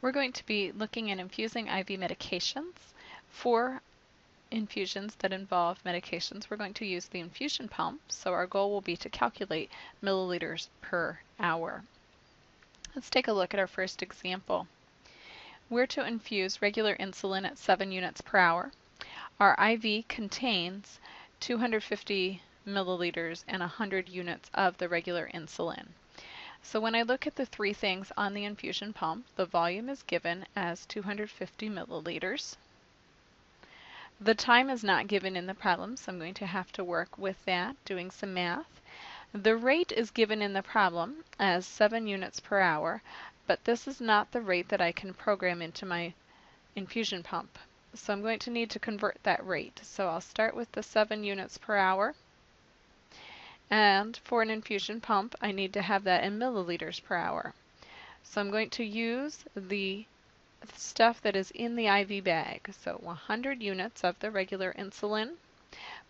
We're going to be looking at infusing IV medications. For infusions that involve medications, we're going to use the infusion pump, so our goal will be to calculate milliliters per hour. Let's take a look at our first example. We're to infuse regular insulin at 7 units per hour. Our IV contains 250 milliliters and 100 units of the regular insulin. So when I look at the three things on the infusion pump, the volume is given as 250 milliliters. The time is not given in the problem, so I'm going to have to work with that, doing some math. The rate is given in the problem as 7 units per hour, but this is not the rate that I can program into my infusion pump. So I'm going to need to convert that rate. So I'll start with the 7 units per hour. And for an infusion pump, I need to have that in milliliters per hour. So I'm going to use the stuff that is in the IV bag. So 100 units of the regular insulin,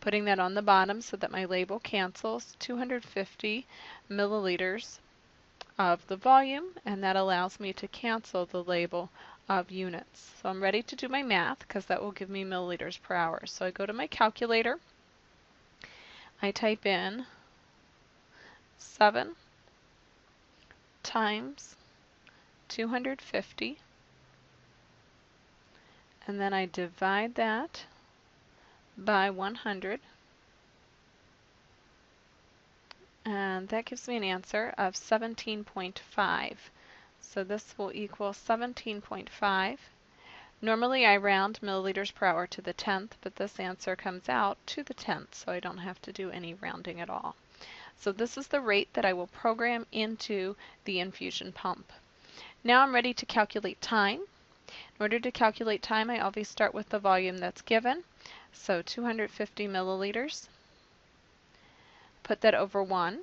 putting that on the bottom so that my label cancels, 250 milliliters of the volume, and that allows me to cancel the label of units. So I'm ready to do my math because that will give me milliliters per hour. So I go to my calculator, I type in 7 times 250, and then I divide that by 100, and that gives me an answer of 17.5. So this will equal 17.5. Normally I round milliliters per hour to the 10th, but this answer comes out to the 10th, so I don't have to do any rounding at all. So this is the rate that I will program into the infusion pump. Now I'm ready to calculate time. In order to calculate time, I always start with the volume that's given. So 250 milliliters. Put that over 1.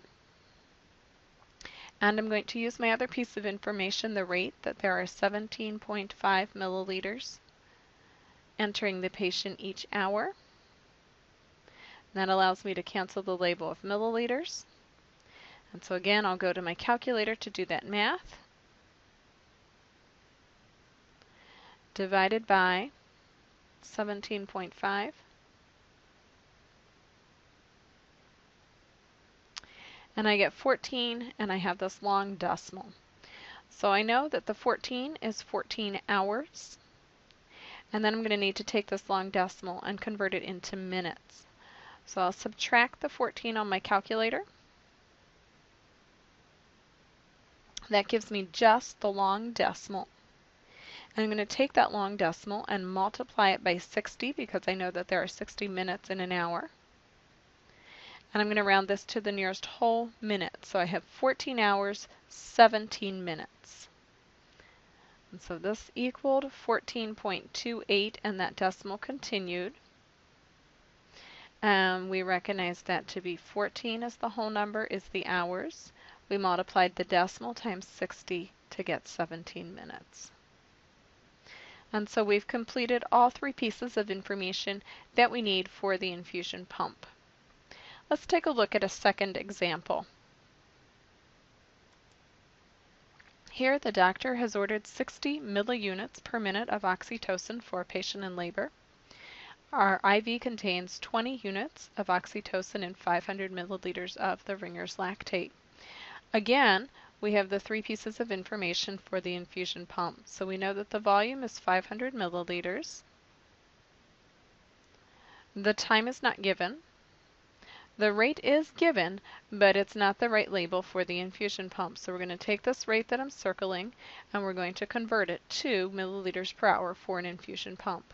And I'm going to use my other piece of information, the rate, that there are 17.5 milliliters entering the patient each hour. That allows me to cancel the label of milliliters. And so again, I'll go to my calculator to do that math. Divided by 17.5. And I get 14, and I have this long decimal. So I know that the 14 is 14 hours. And then I'm going to need to take this long decimal and convert it into minutes. So I'll subtract the 14 on my calculator. That gives me just the long decimal. I'm going to take that long decimal and multiply it by 60 because I know that there are 60 minutes in an hour. And I'm going to round this to the nearest whole minute. So I have 14 hours, 17 minutes. And so this equaled 14.28, and that decimal continued. We recognize that to be 14 as the whole number is the hours. We multiplied the decimal times 60 to get 17 minutes. And so we've completed all three pieces of information that we need for the infusion pump. Let's take a look at a second example. Here the doctor has ordered 60 milliunits per minute of oxytocin for a patient in labor. Our IV contains 20 units of oxytocin and 500 milliliters of the Ringer's lactate. Again, we have the three pieces of information for the infusion pump. So we know that the volume is 500 milliliters. The time is not given. The rate is given, but it's not the right label for the infusion pump. So we're going to take this rate that I'm circling and we're going to convert it to milliliters per hour for an infusion pump.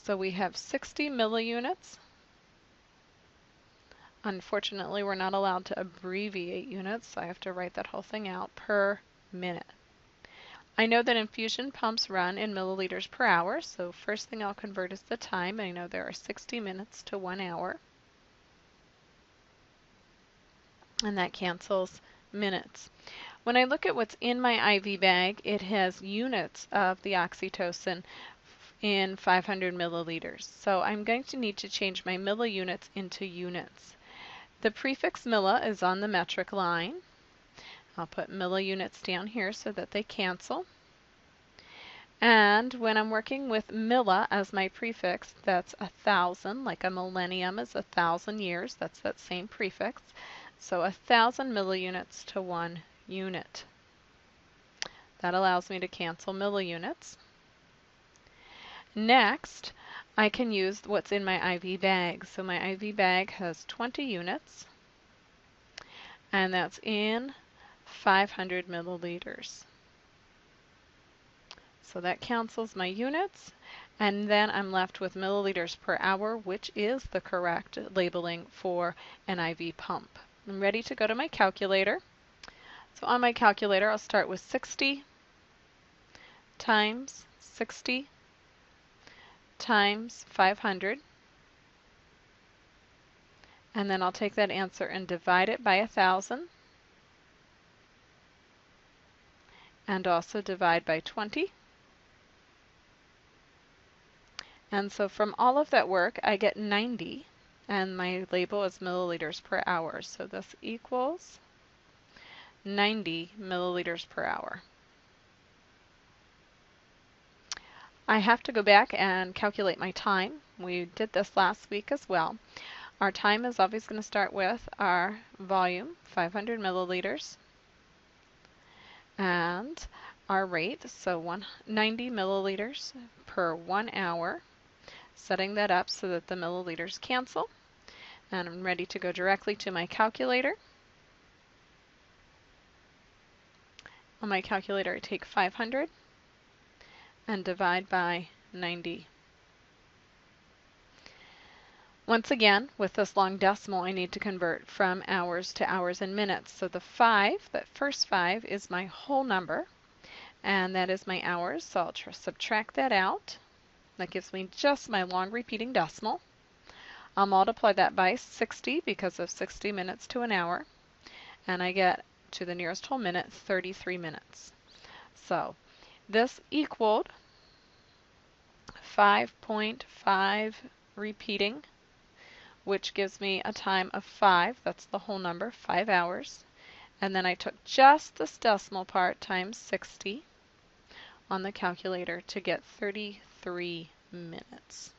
So we have 60 milliunits. Unfortunately, we're not allowed to abbreviate units, so I have to write that whole thing out per minute. I know that infusion pumps run in milliliters per hour, so first thing I'll convert is the time. I know there are 60 minutes to 1 hour. And that cancels minutes. When I look at what's in my IV bag, it has units of the oxytocin in 500 milliliters. So I'm going to need to change my milliunits into units. The prefix milli is on the metric line. I'll put milliunits down here so that they cancel. And when I'm working with milli as my prefix, that's 1,000, like a millennium is 1,000 years. That's that same prefix. So 1,000 milliunits to 1 unit. That allows me to cancel milliunits. Next, I can use what's in my IV bag. So my IV bag has 20 units, and that's in 500 milliliters. So that cancels my units, and then I'm left with milliliters per hour, which is the correct labeling for an IV pump. I'm ready to go to my calculator. So on my calculator, I'll start with 60 times 60 times 500. And then I'll take that answer and divide it by 1,000. And also divide by 20. And so from all of that work, I get 90, and my label is milliliters per hour. So this equals 90 milliliters per hour. I have to go back and calculate my time. We did this last week as well. Our time is always going to start with our volume, 500 milliliters, and our rate, so 90 milliliters per 1 hour. Setting that up so that the milliliters cancel. And I'm ready to go directly to my calculator. On my calculator, I take 500 and divide by 90. Once again, with this long decimal, I need to convert from hours to hours and minutes. So the 5, that first 5, is my whole number, and that is my hours. So I'll subtract that out. That gives me just my long repeating decimal. I'll multiply that by 60 because of 60 minutes to an hour, and I get to the nearest whole minute 33 minutes. So this equaled 5.5 repeating, which gives me a time of 5. That's the whole number, 5 hours. And then I took just this decimal part times 60 on the calculator to get 33 minutes.